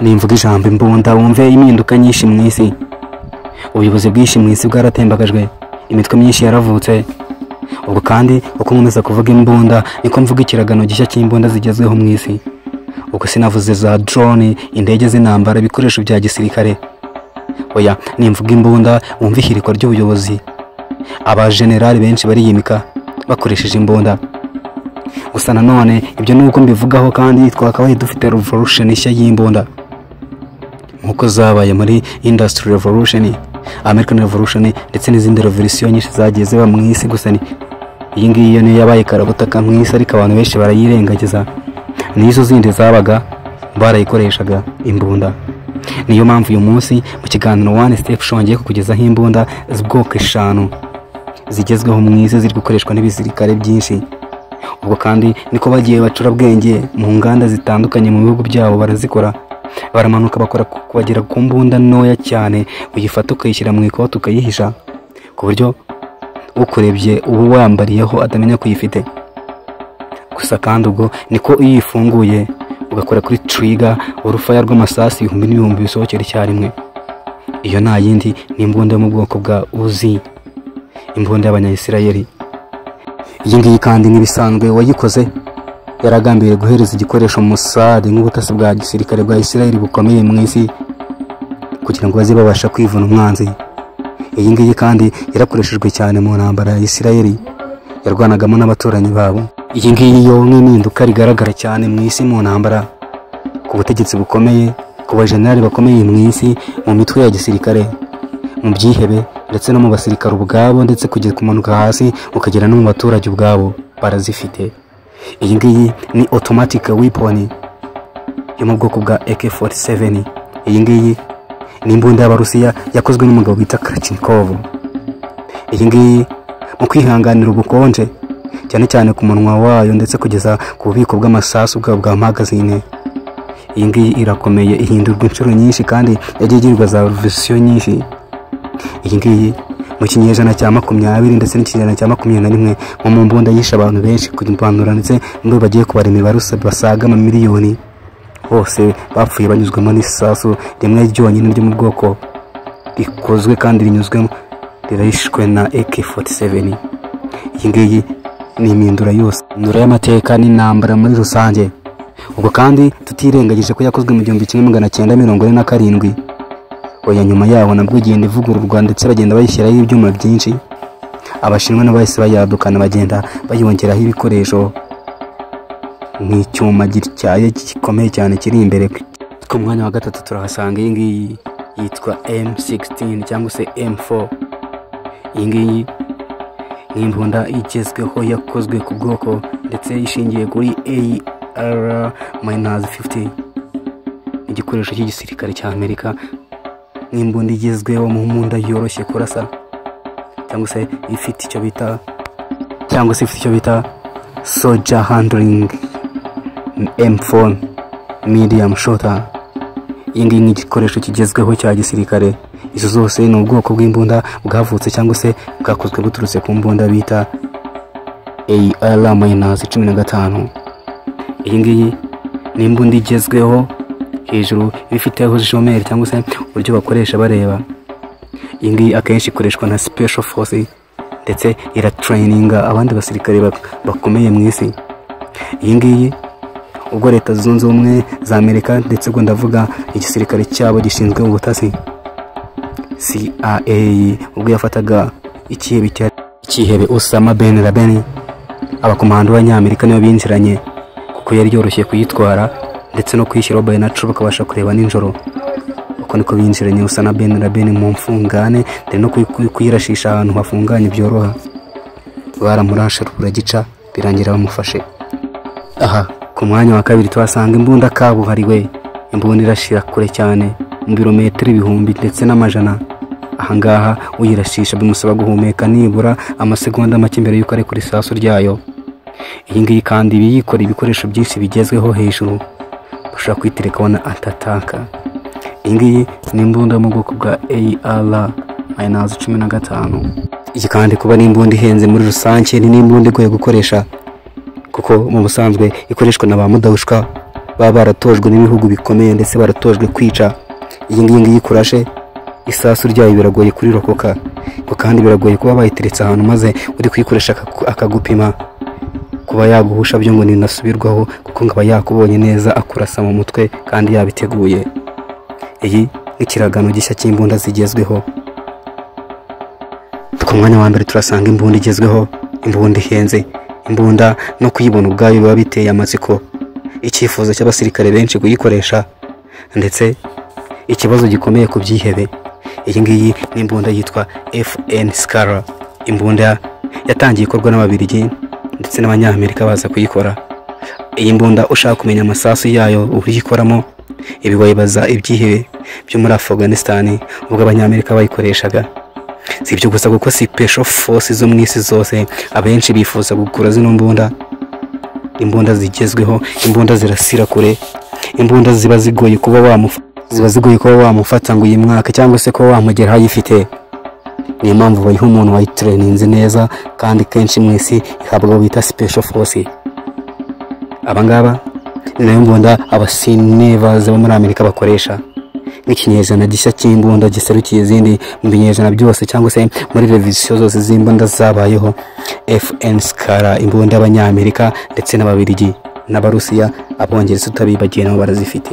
nimvuga ijambo imbunda wumve impinduka nyinshi mu isi. Ubuyobozi bwinshi mu isi bwaratembagajwe, imitwe myinshi yaravutse. Ubwo kandi uko nkomeza kuvuga imbunda niko mvuga ikiragano gishya cy'imbunda zigezweho mu isi. Ubwo sinavuze za drone, indege z'intambara, ibikoresho bya gisirikare. Oya, nimvuga imbunda wumve ihirikwa ry'ubuyobozi. Abajenerali benshi bariyimika bakoresheje imbunda. Gusa nanone ibyo nuko mbivugaho kandi twakabaye dufite revolution nshya y'imbunda nkuko zabaye muri Industry Revolution, American Revolution ndetse n'izindi revolution nyinshi zagiye ziba mu isi. Gusa iyi ngiyi niyo yabaye karabutaka mu isi, ariko abantu benshi barayirengagiza. Nizo zindi zabaga barayikoreshaga imbunda. Niyo mpamvu uyu munsi mu kiganiro One Step Show ngiye kukugezaho imbunda z'ubwoko 5 zigezweho mu isi ziri gukoreshwa n'ibisirikare byinshi. Ubwo kandi niko bagiye bacura bwenge mu nganda zitandukanye mu bihugu byabo, barazikora, baramanuka bakora kubagera ku mbunda ntoya cyane, uyifata ukayishyira mu ikoti ukayihisha ku buryo ukurebye ubu wambariyeho atamenya ko uyifite. Gusa kandi ubwo niko iyo ifunguye ugakora kuri trigger, urufaya rw'amasasu 1000 bisohokera icyarimwe. Iyo nta yindi ni imbunda yo mu bwoko bwa Uzi, imbunda y'Abanyayisirayeli. Iyi ngiyi kandi n'ibisanzwe wayikoze yaragambiriye guhereza igikoresho Mossad nk'ubutasi bwa gisirikare bwa Isirayeli bukomeye mu isi kugira ngo baze babasha kwivuna umwanzi. Iyi ngiyi kandi yarakoreshejwe cyane mu ntambara ya Isirayeli yarwanagamo n'abaturanyi babo. Iyi ngiyi yo nk'impinduka rigaragara cyane mu isi mu ntambara, ku butegetsi bukomeye, ku bajenerali bakomeye mu isi, mu mitwe ya gisirikare, mu byihebe ndetse no mu basirikare ubwabo, ndetse kugeza kumanuka hasi ukagera no mu baturage ubwabo barazifite. Iyi ngiyi ni automatic weapon yo mu bwoko bwa AK-47. Iyi ngiyi ni imbunda y'Abarusiya yakozwe n'umugabo bita Kalashnikov. Iyi ngiyi mu kwihanganira ubukonje cyane cyane ku munwa wayo ndetse kugeza ku bubiko bw'amasasu bwa magazine. Iyi ngiyi irakomeye, ihindurwa inshuro nyinshi kandi yagiye igirwa za version nyinshi. Iyi ngiyi mu kinyejana cya 20 ndetse n'ikinyejana cya 21 mu mbunda yisha abantu benshi kugipandura, ndetse ngo bagiye kubara imibare basaga miliyoni, bose bapfuye banyuzwemo n'isasu rimwe ryonyine ryo mu bwoko rikozwe kandi rinyuzwemo ririshwe na AK-47. Iyi ngiyi ni imindura yose, indura y'amateka n'intambara muri rusange. Ubwo kandi tutirengagije ko yakozwe mu 1947. Oya, nyuma yaho nabwo igenda ivugururwa ndetse bagenda bayishyiraho ibyuma byinshi. Abashinwa n'abahise bayadukana bagenda bayongeraho ibikoresho nk'icyuma gityaye gikomeye cyane kiri imbere. Ku mwanya wa gatatu turahasanga iyi ngiyi yitwa M16 cyangwa se M4. Iyi ngiyi ni imbunda igezweho yakozwe ku bwoko ndetse ishingiye kuri AR-50, igikoresho cy'igisirikare cya Amerika. N'imbunda igezweho mu mbunda yoroshye kurasa cyangwa se ifite icyo bita soldier handling M4 medium shooter. Iyi ngiyi ni igikoresho kigezweho cya gisirikare. Izo zose ni ubwoko bw'imbunda bwavutse cyangwa se bwakozwe buturutse ku mbunda bita AR-15. Iyi ngiyi ni imbunda igezweho hejuru bifiteho jomeri cyangwa se uburyo bakoresha bareba. Iyi ngiyi akenshi ikoreshwa na special force ndetse iratraininga abandi basirikare bakomeye mu isi. Iyi ngiyi ubwo Leta Zunze Ubumwe za Amerika ndetse ubwo ndavuga igisirikare cyabo gishinzwe ubutasi CIA, ubwo yafataga ikihebe Osama bin Laden, abakomando b'Abanyamerika nibo binjiranye kuko yari yoroshye kuyitwara ndetse no kwishyiraho binocular bakabasha kureba nijoro. Uko niko binjiranye Osama bin Laden mu mfungane ndetse no kuyirashisha ahantu hafunganye byoroha. Baramurashe ruragica birangira bamufashe. Aha ku mwanya wa kabiri tuhasanga imbunda kabuhariwe. Imbunda irashira kure cyane mu birometero ibihumbi ndetse n'amajana. Ahangaha uyirashisha bimusaba guhumeka nibura amasegonda make mbere yuko ari kuri sasu ryayo. Iyi ngiyi kandi biyikora ibikoresho byinshi bigezweho hejuru bashaka kwiterekaho na atataka. Iyi ngiyi ni imbunda mu bwoko bwa AR-15. Iki kandi kuba ni imbunda ihenze muri rusange, ni imbunda igoye gukoresha kuko mu busanzwe ikoreshwa na ba mudahushwa baba baratojwe n'ibihugu bikomeye ndetse baratojwe kwica. Iyi ngiyi kurashe isasu ryayo biragoye kurirokoka, ngo kandi biragoye kuba bayiteretse ahantu maze uri kuyikoresha akagupima kuba yaguhusha byo ngo ninasubirwaho, kuko ngo aba yakubonye neza akurasa mu mutwe kandi yabiteguye. Iyi nk'ikiragano gishya cy'imbunda zigezweho. Ku mwanya wa mbere turasanga imbunda igezweho, imbunda ihenze, imbunda no kuyibona ubwayo biba biteye amatsiko, icyifuzo cy'abasirikare benshi kuyikoresha, ndetse ikibazo gikomeye ku byihebe. Iyi ngiyi ni imbunda yitwa FN Scala, imbunda yatangiye ikorwa n'Ababiligi ndetse n'Abanyamerika baza kuyikora. Iyi mbunda ushaka kumenya amasasu yayo uyikoramo, ibi wayibaza ibyihebe byo muri Afghanistan ubwo Abanyamerika bayikoreshaga. Si ibyo gusa kuko special forces zo mu isi zose abenshi bifuza gukura zino mbunda. Imbunda zigezweho, imbunda zirasira kure, imbunda ziba zigoye kuba wamufata ngo uyimwaka cyangwa se ko wamugera ayifite. Niyo mpamvu bayiha umuntu wayitrainze neza, kandi kenshi mu isi ihabwa bita special force. Abangaba ni nayo mbunda abasinevas bo muri Amerika bakoresha. Nk'ikinyejana gishya cy'imbunda giserukiye izindi mu binyejana byose cyangwa se muri revision zose z'imbunda zabayeho. FN Scala, imbunda y'Abanyamerika ndetse n'Ababiligi n'Abarusiya, Abongereza utabibagiye nabo barazifite.